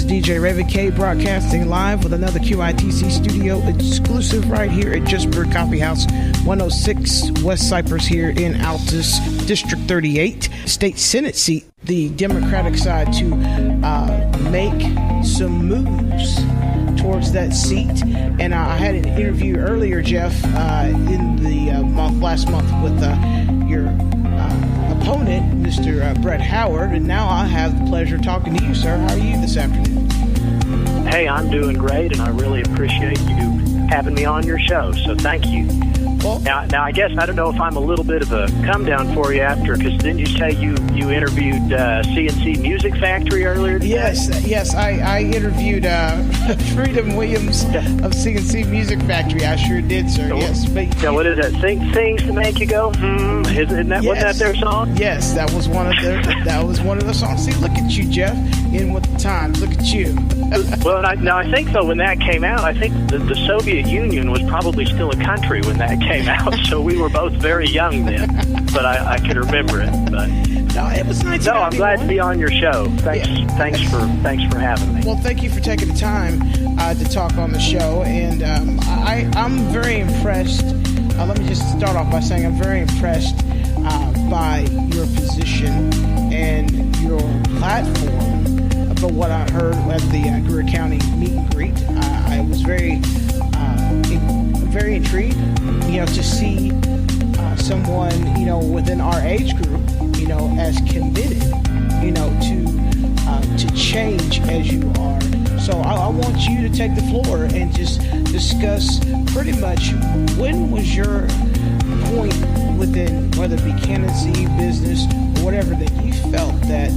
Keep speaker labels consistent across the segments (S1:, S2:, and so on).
S1: is DJ Raven Cade broadcasting live with another Q.I.T.C. studio exclusive right here at Just Brew Coffee House, 106 West Cypress here in Altus, District 38, State Senate seat, the Democratic side to make some moves towards that seat. And I had an interview earlier, Jeff, in the last month with your opponent, Mr. Brett Howard, and now I have the pleasure of talking to you, sir. How are you this afternoon?
S2: Hey, I'm doing great, and I really appreciate you having me on your show, so thank you. Well, now I guess I don't know if I'm a little bit of a come down for you after, because didn't you say you interviewed CNC Music Factory earlier today?
S1: Yes, I interviewed Freedom Williams of CNC Music Factory. I sure did, sir.
S2: So,
S1: yes.
S2: So what is that? Things to make you go, Wasn't that their song?
S1: Yes, that was one of the songs. See, look at you, Jeff, in with the times. Look at you.
S2: Well, I think so. When that came out, I think the Soviet Union was probably still a country when that came out, so we were both very young then, but I can remember it. But
S1: no, it was 1991.
S2: No, I'm glad to be on your show. Thanks for having me.
S1: Well, thank you for taking the time to talk on the show, and I'm very impressed. Let me just start off by saying I'm very impressed by your position and your platform. But what I heard at the Greer County meet and greet, I was very intrigued, to see someone, within our age group, as committed, to change as you are. So I want you to take the floor and just discuss pretty much when was your point within, whether it be candidacy, business, or whatever, that you felt that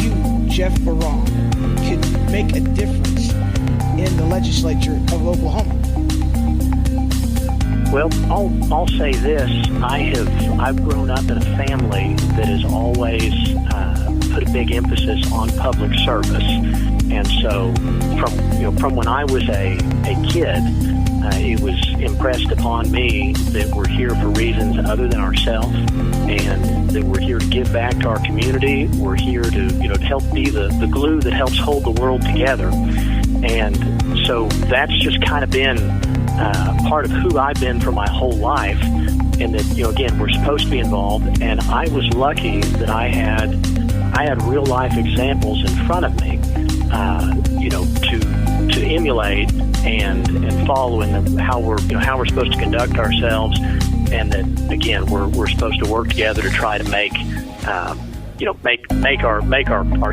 S1: you, Jeff Berrong, could make a difference in the legislature of Oklahoma.
S2: Well, I'll say this: I've grown up in a family that has always put a big emphasis on public service, and so from when I was a kid, it was impressed upon me that we're here for reasons other than ourselves, and that we're here to give back to our community. We're here to to help be the glue that helps hold the world together, and so that's just kind of been part of who I've been for my whole life. And that again, we're supposed to be involved, and I was lucky that I had real life examples in front of me, to emulate and follow in how we're supposed to conduct ourselves, and that again we're supposed to work together to try to make our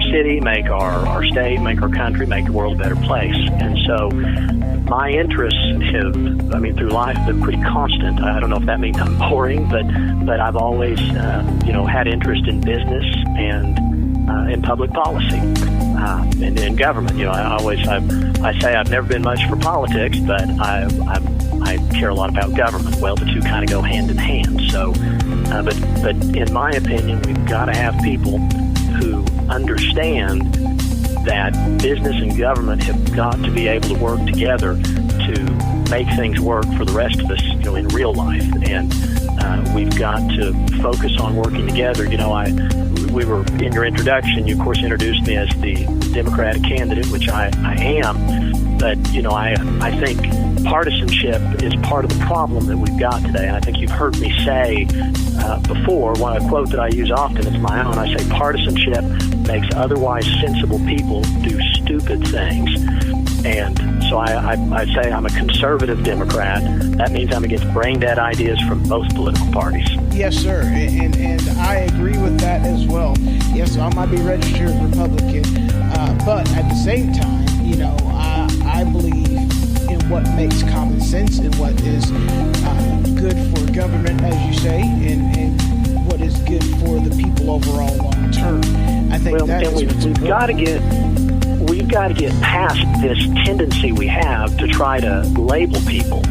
S2: city, make our state, make our country, make the world a better place. And so my interests have, through life, been pretty constant. I don't know if that means I'm boring, but I've always, had interest in business and in public policy and in government. I say I've never been much for politics, but I care a lot about government. Well, the two kind of go hand in hand. So, but in my opinion, we've got to have people who understand that business and government have got to be able to work together to make things work for the rest of us, in real life. And we've got to focus on working together. We were in your introduction. You, of course, introduced me as the Democratic candidate, which I am. But I think partisanship is part of the problem that we've got today. And I think you've heard me say before, a quote that I use often, it's my own. I say partisanship makes otherwise sensible people do stupid things. And so I say I'm a conservative Democrat. That means I'm against brain-dead ideas from most political parties.
S1: Yes, sir, and I agree with that as well. Yes, I might be registered Republican, but at the same time, I believe in what makes common sense and what is good for government, as you say, and what is good for the people overall long term. I think we've got to get past this tendency we have to try to label people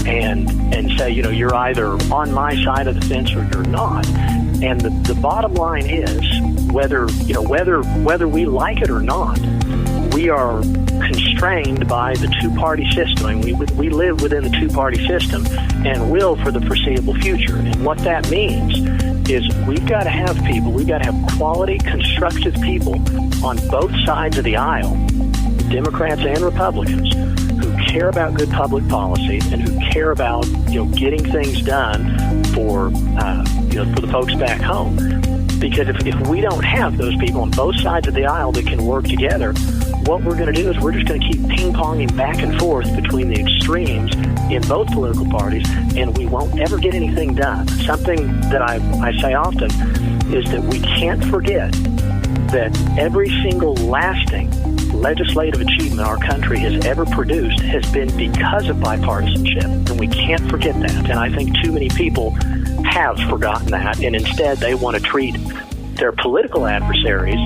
S1: and say, you're either on my side of the fence or you're not. And the bottom line is, whether we like it or not, we are constrained by the two-party system. I mean, we live within the two-party system and will for the foreseeable future. And what that means
S2: is we've got to have quality, constructive people on both sides of the aisle, Democrats and Republicans, who care about good public policy and who care about getting things done for the folks back home. Because if we don't have those people on both sides of the aisle that can work together, what we're going to do is we're just going to keep ping-ponging back and forth between the extremes in both political parties, and we won't ever get anything done. Something that I say often is that we can't forget that every single lasting legislative achievement our country has ever produced has been because of bipartisanship, and we can't forget that. And I think too many people have forgotten that, and instead they want to treat their political adversaries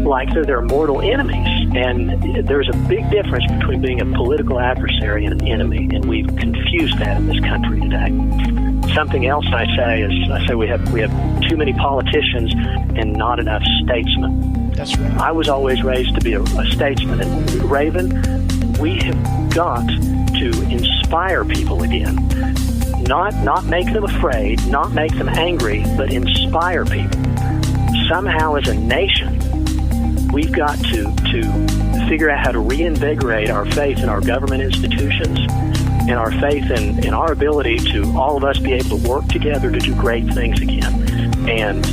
S2: like they're their mortal enemies. And there's a big difference between being a political adversary and an enemy, and we've confused that in this country today. Something else I say we have too many politicians and not enough statesmen.
S1: That's right.
S2: I was always raised to be a statesman. And Raven, we have got to inspire people again. Not make them afraid, not make them angry, but inspire people. Somehow as a nation, we've got to figure out how to reinvigorate our faith in our government institutions and our faith in our ability to all of us be able to work together to do great things again. And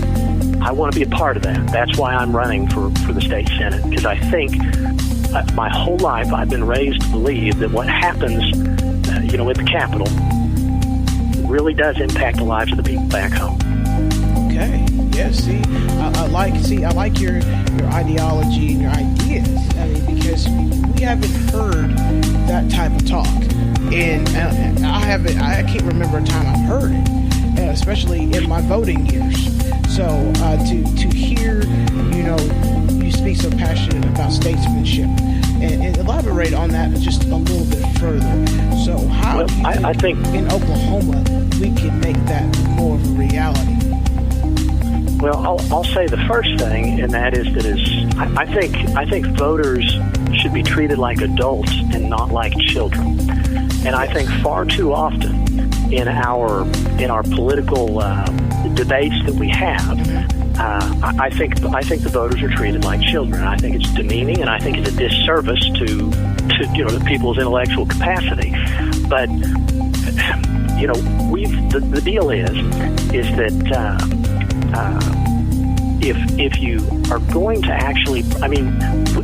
S2: I want to be a part of that. That's why I'm running for the state senate, because I think my whole life I've been raised to believe that what happens, at the Capitol really does impact the lives of the people back home.
S1: Okay. Yes. See, I like your ideology and your ideas. I mean, because we haven't heard that type of talk, and I can't remember a time I've heard it, especially in my voting years. So to hear, you speak so passionate about statesmanship, and elaborate on that just a little bit further. So how do you think in Oklahoma we can make that more of a reality?
S2: Well, I'll say the first thing, and that is I think voters should be treated like adults and not like children. And I think far too often in our political debates that we have, I think the voters are treated like children. I think it's demeaning, and I think it's a disservice to the people's intellectual capacity. But the deal is that. If you are going to actually,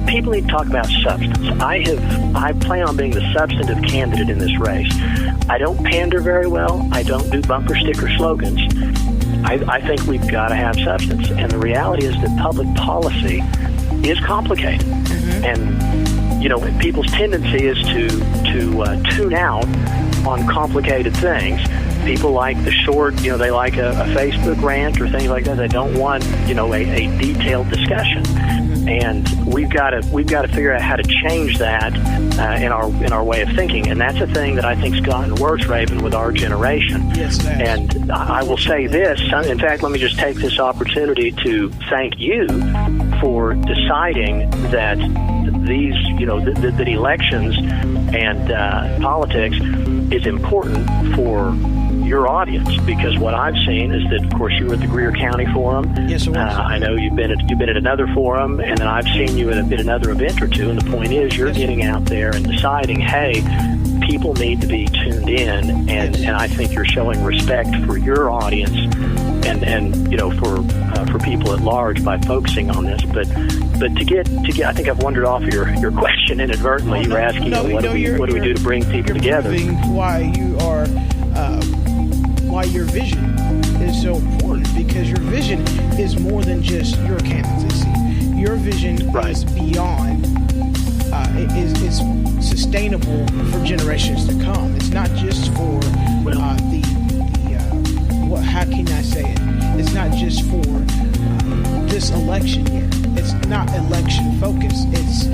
S2: people need to talk about substance. I plan on being the substantive candidate in this race. I don't pander very well. I don't do bumper sticker slogans. I think we've got to have substance. And the reality is that public policy is complicated. Mm-hmm. And, people's tendency is to tune out on complicated things. People like the short, they like a Facebook rant or things like that. They don't want, a detailed discussion. And we've got to figure out how to change that in our way of thinking. And that's a thing that I think's gotten worse, Raven, with our generation.
S1: Yes, it has.
S2: And I will say this. In fact, let me just take this opportunity to thank you for deciding that these, that elections and politics is important for your audience, because what I've seen is that, of course, you were at the Greer County Forum.
S1: Yes, it was.
S2: I know you've been at another forum, and then I've seen you at another event or two. And the point is, you're getting out there and deciding, hey, people need to be tuned in, and I think you're showing respect for your audience and for people at large by focusing on this. But to get, I think I've wandered off your question inadvertently. You were asking, what do we do to bring people together?
S1: Why your vision is so important, because your vision is more than just your candidacy. Your vision is beyond. Is sustainable for generations to come. It's not just for how can I say it? It's not just for this election year. It's not election focused. It's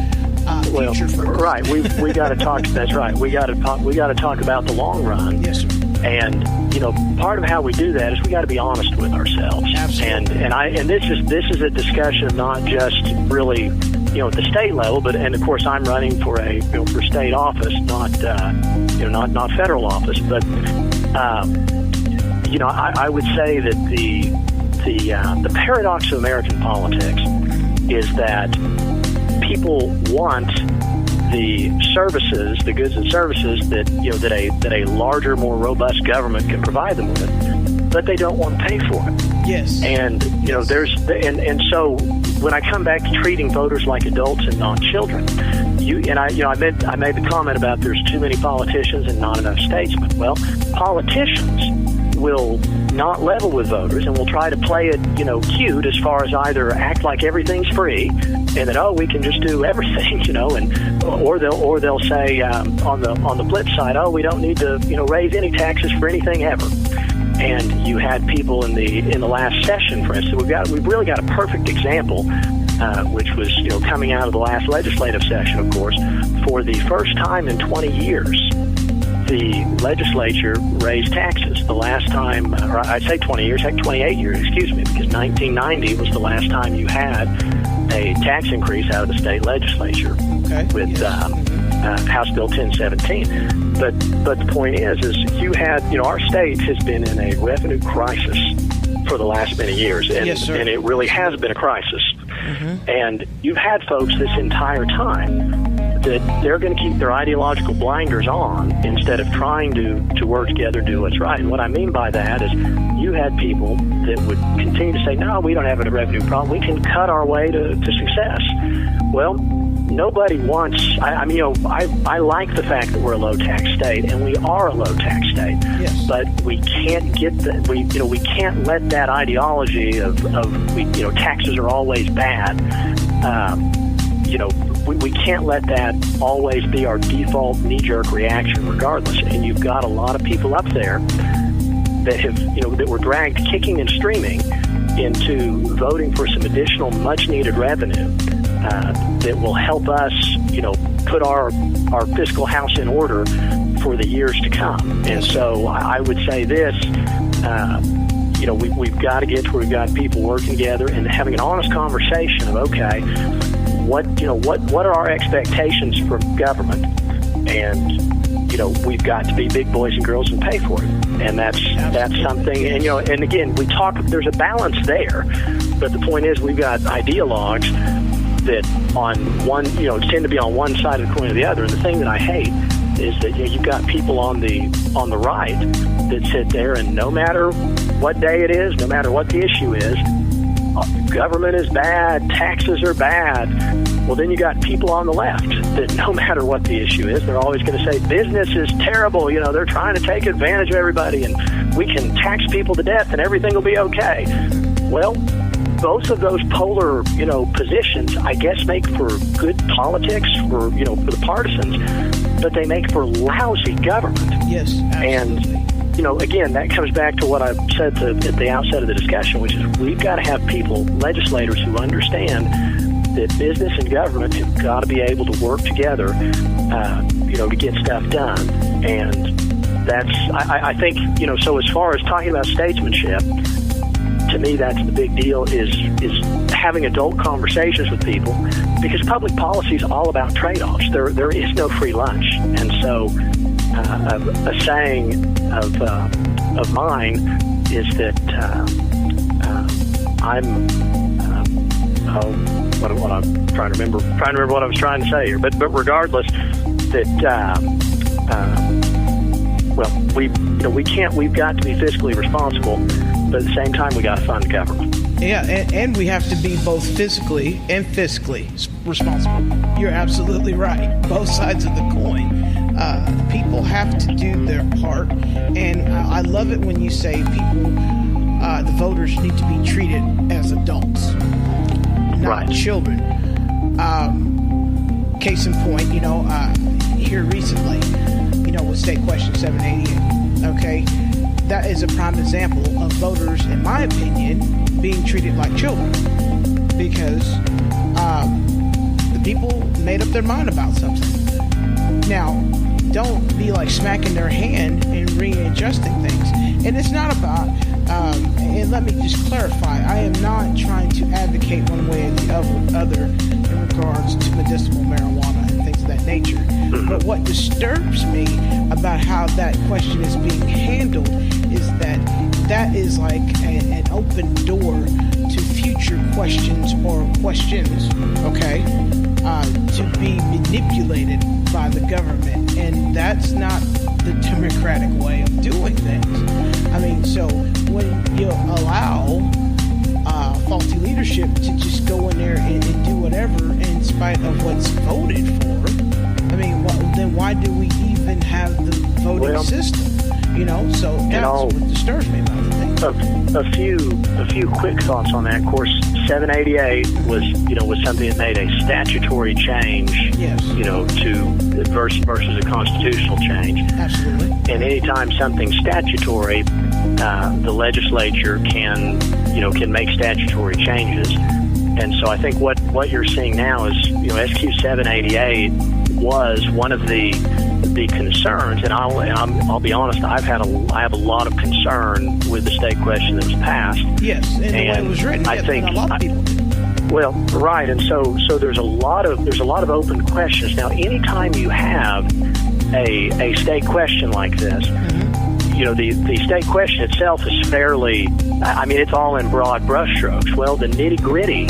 S1: future focused.
S2: Right. We got to talk. That's right. We got to talk about the long run.
S1: Yes, sir.
S2: And part of how we do that is we got to be honest with ourselves.
S1: Absolutely.
S2: And this is a discussion of not just really at the state level, and of course I'm running for for state office, not federal office. But I would say that the paradox of American politics is that people want the services, the goods and services that that a larger, more robust government can provide them with, but they don't want to pay for it.
S1: Yes.
S2: And so when I come back to treating voters like adults and not children, I made the comment about there's too many politicians and not enough statesmen. Well, politicians will not level with voters and will try to play it, cute as far as either act like everything's free and that we can just do everything, or they'll say on the flip side, we don't need to raise any taxes for anything ever. And you had people in the last session, for instance, we've really got a perfect example, which was coming out of the last legislative session, of course, for the first time in 20 years. The legislature raised taxes. The last time, or I'd say 20 years, heck, 28 years, excuse me, because 1990 was the last time you had a tax increase out of the state legislature with House Bill 1017. But the point is you had, our state has been in a revenue crisis for the last many years, and it really has been a crisis. Mm-hmm. And you've had folks this entire time that they're going to keep their ideological blinders on instead of trying to work together and do what's right. And what I mean by that is you had people that would continue to say, no, we don't have a revenue problem. We can cut our way to success. Well, nobody wants, I like the fact that we're a low-tax state, and we are a low-tax state. Yes. But we can't we can't let that ideology of taxes are always bad, we can't let that always be our default knee-jerk reaction regardless. And you've got a lot of people up there that have, that were dragged kicking and streaming into voting for some additional much-needed revenue that will help us, put our fiscal house in order for the years to come. And so I would say this, we've got to get to where we've got people working together and having an honest conversation of, okay, what are our expectations from government? And we've got to be big boys and girls and pay for it. And that's something. And and again, we talk. There's a balance there, but the point is, we've got ideologues that on one, tend to be on one side of the coin or the other. And the thing that I hate is that you've got people on the right that sit there, and no matter what day it is, no matter what the issue is, government is bad, taxes are bad. Well, then you got people on the left that no matter what the issue is, they're always going to say business is terrible. They're trying to take advantage of everybody, and we can tax people to death and everything will be okay. Well, both of those polar, positions, I guess, make for good politics for the partisans, but they make for lousy government. Yes, absolutely. And again, that comes back to what I said at the outset of the discussion, which is we've got to have people, legislators, who understand that business and government have got to be able to work together, to get stuff done. And that's, I think, so as far as talking about statesmanship, to me, that's the big deal, is having adult conversations with people, because public policy is all about trade-offs. There is no free lunch. And so a saying of mine is that what I'm trying to remember what I was trying to say here. But regardless, that we've got to be fiscally responsible, but at the same time we got to fund the government.
S1: Yeah, and we have to be both physically and fiscally responsible. You're absolutely right. Both sides of the coin. People have to do their part, and I love it when you say people, the voters need to be treated as adults, not children. Case in point, here recently, with State Question 788, okay, that is a prime example of voters, in my opinion, being treated like children, because the people made up their mind about something. Now, don't be like smacking their hand and readjusting things. And it's not about, and let me just clarify, I am not trying to advocate one way or the other in regards to medicinal marijuana and things of that nature. But what disturbs me about how that question is being handled is that that is like an open door to future questions, okay, to be manipulated by the government. And that's not the democratic way of doing things. I mean, so when you allow faulty leadership to just go in there and do whatever in spite of what's voted for, I mean, then why do we even have the voting system? You know, so that's what disturbs me about the thing.
S2: A few quick thoughts on that. Of course, 788 was something that made a statutory change.
S1: Yes.
S2: You know, versus a constitutional change.
S1: Absolutely.
S2: And anytime something's statutory, the legislature can make statutory changes. And so I think what you're seeing now is, SQ 788 was one of the concerns, and I'll be honest, I have a lot of concern with the state question that was passed.
S1: Yes, and the way it was written. I think a lot of people did.
S2: Well, right, and so there's a lot of open questions now. Anytime you have a state question like this, the state question itself is fairly, it's all in broad brushstrokes. Well, the nitty-gritty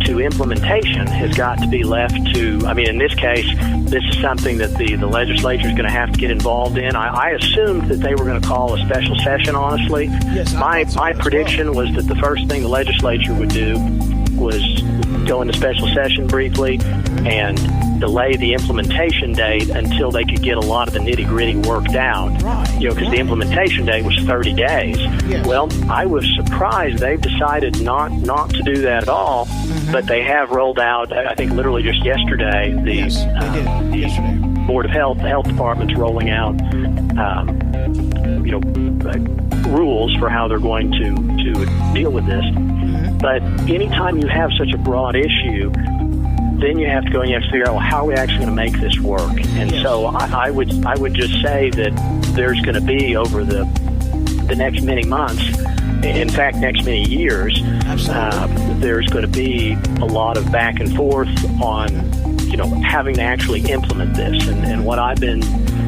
S2: to implementation has got to be left to, in this case, this is something that the legislature is going to have to get involved in. I assumed that they were going to call a special session, honestly.
S1: Yes,
S2: my prediction was that the first thing the legislature would do was go into special session briefly and delay the implementation date until they could get a lot of the nitty-gritty worked out.
S1: Right.
S2: Because the implementation date was 30 days.
S1: Yes.
S2: Well, I was surprised they've decided not to do that at all, but they have rolled out, I think literally just yesterday, the Board of Health, the health department's rolling out rules for how they're going to deal with this. But anytime you have such a broad issue, then you have to go and you have to figure out, well, how are we actually going to make this work? And so I would just say that there's going to be over the next many months, in fact, next many years, there's going to be a lot of back and forth on, having to actually implement this. And what I've been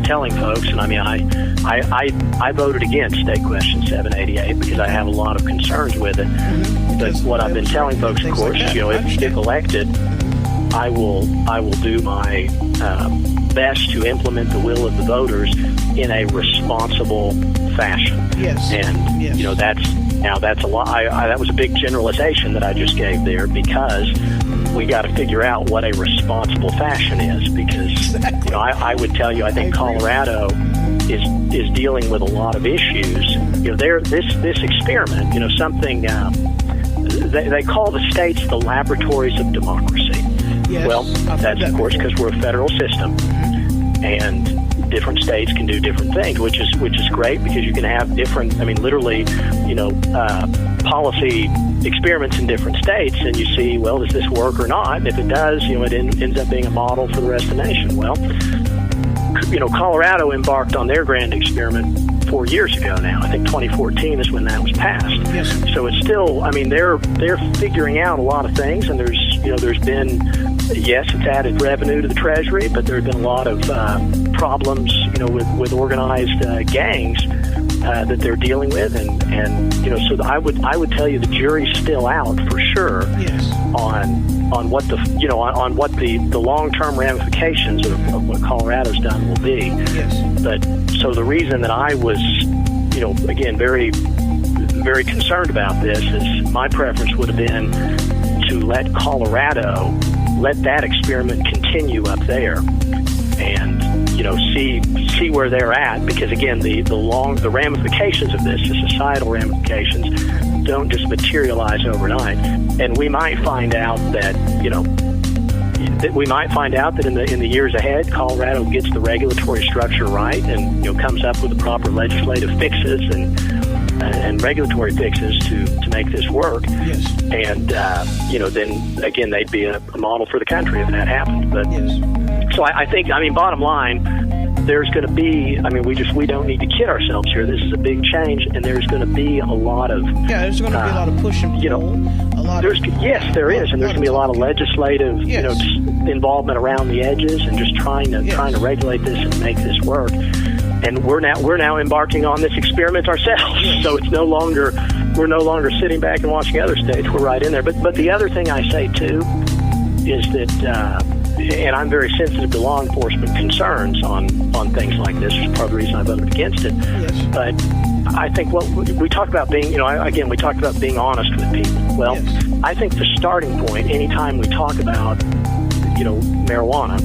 S2: telling folks, and I voted against State Question 788 because I have a lot of concerns with it. But what I've been telling folks, of course, if elected, I will do my best to implement the will of the voters in a responsible fashion.
S1: Yes.
S2: And that's a lot. That was a big generalization that I just gave there, because we got to figure out what a responsible fashion is. Because I would tell you, I think Colorado is dealing with a lot of issues. This experiment, something they call the states the laboratories of democracy.
S1: Yes,
S2: well, that's of course because we're a federal system, and different states can do different things, which is great, because you can have different, literally, policy experiments in different states, and you see, well, does this work or not? And if it does, it ends up being a model for the rest of the nation. Well, Colorado embarked on their grand experiment 4 years ago now. I think 2014 is when that was passed.
S1: Yes.
S2: So it's still, they're figuring out a lot of things, and there's been, yes, it's added revenue to the Treasury, but there have been a lot of problems, with organized gangs that they're dealing with, and so I would tell you the jury's still out for sure.
S1: Yes.
S2: On what the long-term ramifications of what Colorado's done will be.
S1: Yes.
S2: But so the reason that I was, again, very, very concerned about this is my preference would have been to let Colorado let that experiment continue up there, and see where they're at, because again, the ramifications of this, the societal ramifications, don't just materialize overnight. And we might find out that in the years ahead, Colorado gets the regulatory structure right, and comes up with the proper legislative fixes and regulatory fixes to make this work.
S1: Yes.
S2: And then again, they'd be a model for the country if that happened. But
S1: yes.
S2: So I think, bottom line, there's going to be, we don't need to kid ourselves here. This is a big change, and there's going to be a lot of...
S1: Yeah, there's going to be a lot of push and pull.
S2: Yes, there is, and there's going to be a lot of legislative, involvement around the edges, and just trying to regulate this and make this work. and we're now embarking on this experiment ourselves. So it's we're no longer sitting back and watching other states. We're right in there. But the other thing I say too is that, and I'm very sensitive to law enforcement concerns on things like this. It's part of the reason I voted against it.
S1: Yes.
S2: But I think what we talk about being, we talked about being honest with people. Well, yes. I think the starting point, anytime we talk about, marijuana,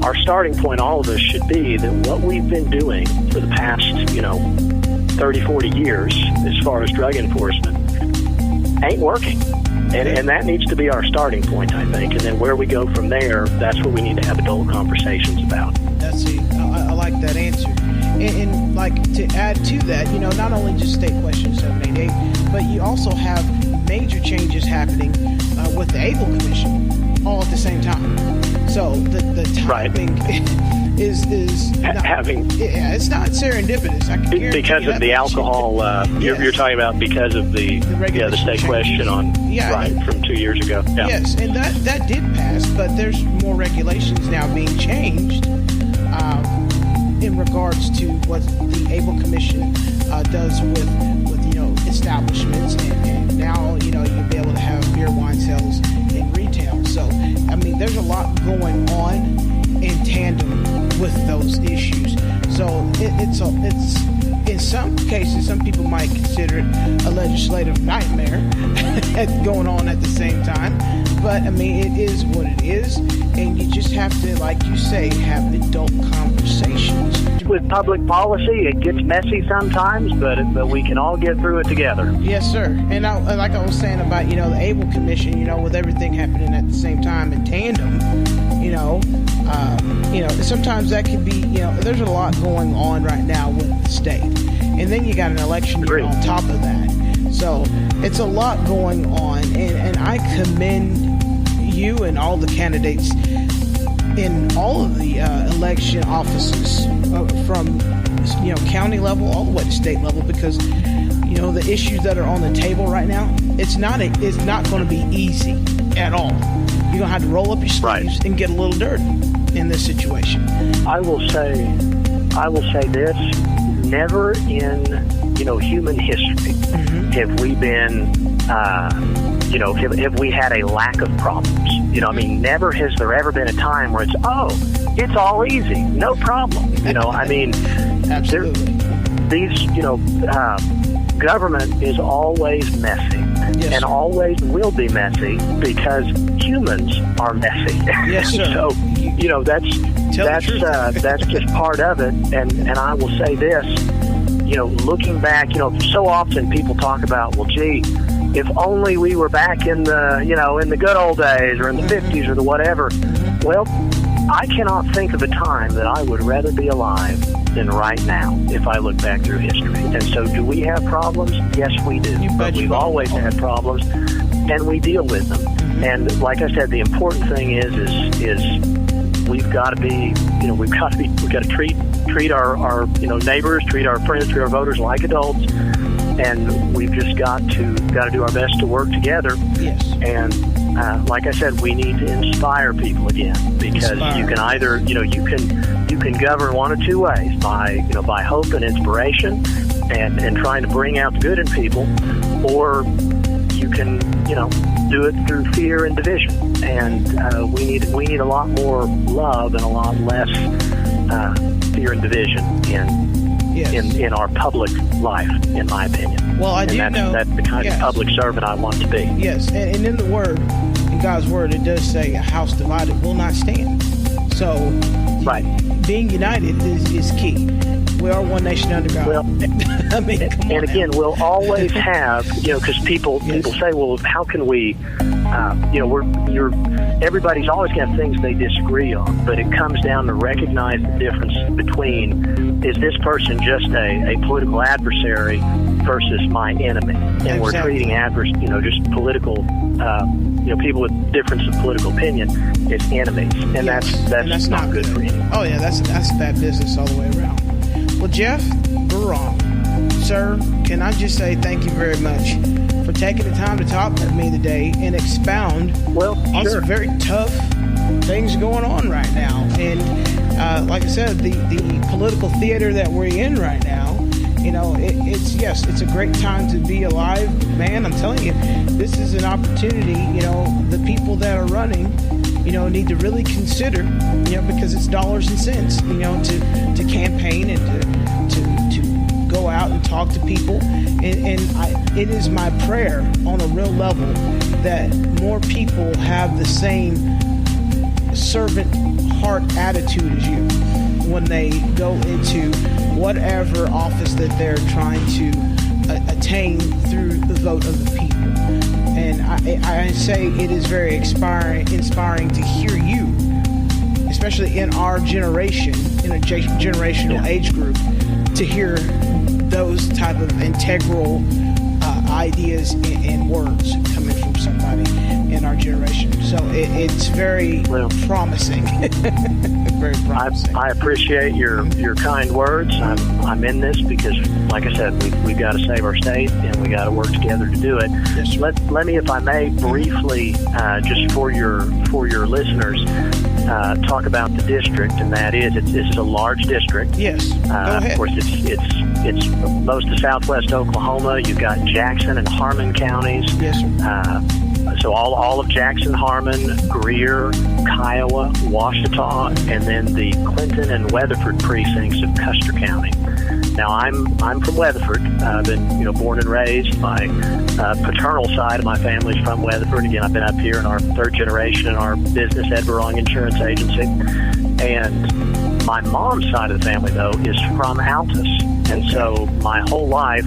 S2: our starting point, all of us, should be that what we've been doing for the past, 30, 40 years as far as drug enforcement ain't working. And that needs to be our starting point, I think. And then where we go from there, that's what we need to have adult conversations about.
S1: That's it. I like that answer. And like to add to that, not only just State Question 788, but you also have major changes happening with the Able Commission all at the same time. So the timing is not having. Yeah, it's not serendipitous. I can
S2: because of the alcohol. You're talking about because of the State Question on from 2 years ago. Yeah.
S1: Yes, and that did pass, but there's more regulations now being changed in regards to what the Able Commission does with establishments, and now you'll be able to have beer, wine sales in retail. So there's a lot going on in tandem with those issues. So it's in some cases, some people might consider it a legislative nightmare going on at the same time. But it is what it is, and you just have to, like you say, have adult conversations.
S2: With public policy, it gets messy sometimes, but we can all get through it together.
S1: Yes, sir. And like I was saying about the Able Commission, with everything happening at the same time in tandem, sometimes that could be, there's a lot going on right now with the state, and then you got an election year on top of that. So it's a lot going on, and I commend you and all the candidates in all of the election offices from county level all the way to state level, because the issues that are on the table right now, it's not going to be easy at all. You're going to have to roll up your sleeves and get a little dirty in this situation.
S2: I will say this: never in human history have we been have we had a lack of problems. Never has there ever been a time where it's all easy, no problem.
S1: Absolutely.
S2: Government is always messy, and always will be messy because humans are messy.
S1: Yes, sir.
S2: So that's just part of it. And I will say this: looking back, so often people talk about, well, gee, if only we were back in the good old days, or in the 50s, or the whatever. Well, I cannot think of a time that I would rather be alive than right now if I look back through history. And so do we have problems? Yes, we do. But we've always had problems, and we deal with them. And like I said, the important thing is we've got to be, we've got to treat our neighbors, treat our friends, treat our voters like adults. And we've just got to do our best to work together.
S1: Yes.
S2: And like I said, we need to inspire people again, because you can either you can govern one of two ways: by hope and inspiration, and trying to bring out the good in people, or you can do it through fear and division. And we need a lot more love and a lot less fear and division in our public life, in my opinion.
S1: Well,
S2: that's the kind of public servant I want to be.
S1: Yes, and in the Word, in God's Word, it does say, "A house divided will not stand." So, being united is key. We are one nation under God.
S2: Well, and again, we'll always have, because people say, well, how can we? Everybody's always got things they disagree on, but it comes down to recognize the difference between, is this person just a political adversary versus my enemy? And we're treating just political, people with difference of political opinion as enemies, and that's not good for anyone.
S1: Oh yeah, that's bad business all the way around. Well, Jeff Berrong, sir, can I just say thank you very much for taking the time to talk with me today and expound on some very tough things going on right now. And like I said, the political theater that we're in right now, it's a great time to be alive, man. I'm telling you, this is an opportunity. The people that are running, need to really consider, because it's dollars and cents, to campaign and to go out and talk to people. And it is my prayer on a real level that more people have the same servant heart attitude as you when they go into whatever office that they're trying to attain through the vote of the people. And I say it is very inspiring to hear you, especially in our generation, in a generational age group, to hear those type of integral ideas and words coming from somebody in our generation. So it's very promising. Very promising.
S2: I appreciate your kind words. I'm in this because, like I said, we've got to save our state and we got to work together to do it.
S1: Yes,
S2: let me, if I may, briefly, just for your listeners, talk about the district, and that is this is a large district.
S1: Yes. Go ahead.
S2: Of course, it's most of southwest Oklahoma. You've got Jackson and Harmon counties.
S1: Yes, sir.
S2: So all of Jackson, Harmon, Greer, Kiowa, Washita, and then the Clinton and Weatherford precincts of Custer County. Now, I'm from Weatherford. I've been born and raised. My paternal side of my family's from Weatherford. Again, I've been up here in our third generation in our business at Berrong Insurance Agency. And my mom's side of the family, though, is from Altus. And so my whole life,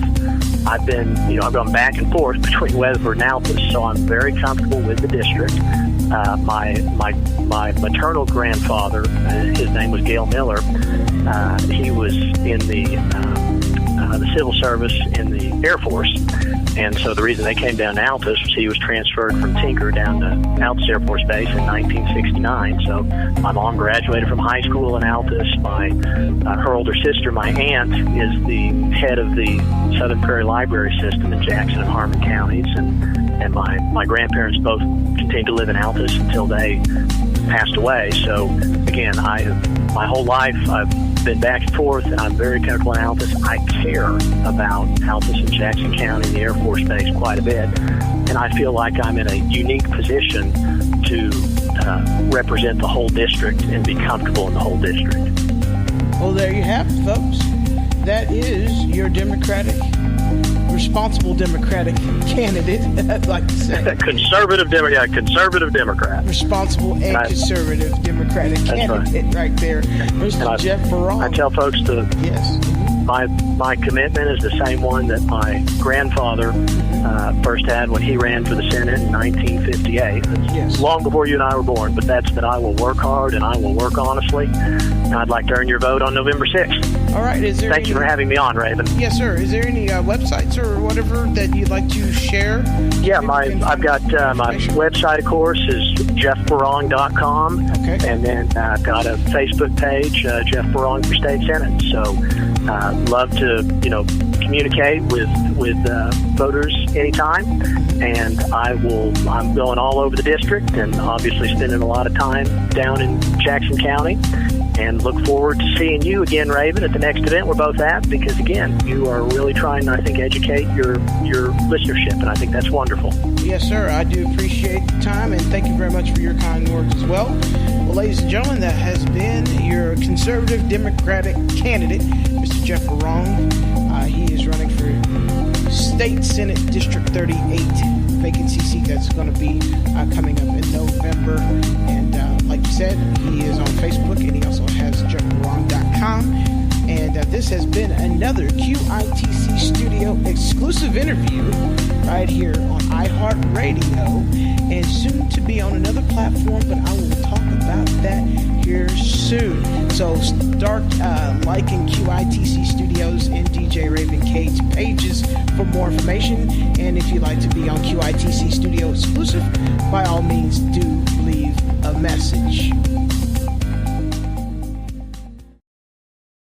S2: I've gone back and forth between Weatherford and Altus, so I'm very comfortable with the district. My maternal grandfather, his name was Gale Miller. He was in the civil service in the Air Force, and so the reason they came down to Altus was he was transferred from Tinker down to Altus Air Force Base in 1969. So my mom graduated from high school in Altus. Her older sister, my aunt, is the head of the Southern Prairie Library System in Jackson and Harmon counties, and my grandparents both continued to live in Altus until they passed away. So again, my whole life I've been back and forth, and I'm very comfortable in Altus. I care about Altus and Jackson County and the Air Force Base quite a bit, and I feel like I'm in a unique position to represent the whole district and be comfortable in the whole district.
S1: Well, there you have it, folks. That is your responsible Democratic candidate, I'd like to say.
S2: Conservative Democrat.
S1: Responsible and conservative Democratic candidate right there. Mr. Jeff Berrong.
S2: I tell folks
S1: yes.
S2: My commitment is the same one that my grandfather first had when he ran for the Senate in 1958.
S1: Yes.
S2: Long before you and I were born, but that's that I will work hard and I will work honestly. And I'd like to earn your vote on November 6th.
S1: All right.
S2: Thank you for having me on, Raven.
S1: Yes, sir. Is there any websites or whatever that you'd like to share?
S2: Yeah, I've got my website, of course, is jeffberrong.com.
S1: Okay.
S2: And then I've got a Facebook page, Jeff Berrong for State Senate. So love to, communicate with voters anytime. And I'm going all over the district and obviously spending a lot of time down in Jackson County. And look forward to seeing you again, Raven, at the next event we're both at, because, again, you are really trying, I think, educate your listenership, and I think that's wonderful.
S1: Yes, sir. I do appreciate the time, and thank you very much for your kind words as well. Well, ladies and gentlemen, that has been your conservative Democratic candidate, Mr. Jeff Berrong. He is running for State Senate District 38 vacancy seat that's going to be coming up in November. And like you said, he is on Facebook, and he also has jeffberrong.com. And this has been another Q.I.T.C. Studio exclusive interview right here on iHeartRadio, and soon to be on another platform, but I will talk about that here soon. So start liking Q.I.T.C. Studios and DJ Raven Cade's pages for more information. And if you'd like to be on Q.I.T.C. Studio exclusive, by all means, do leave a message.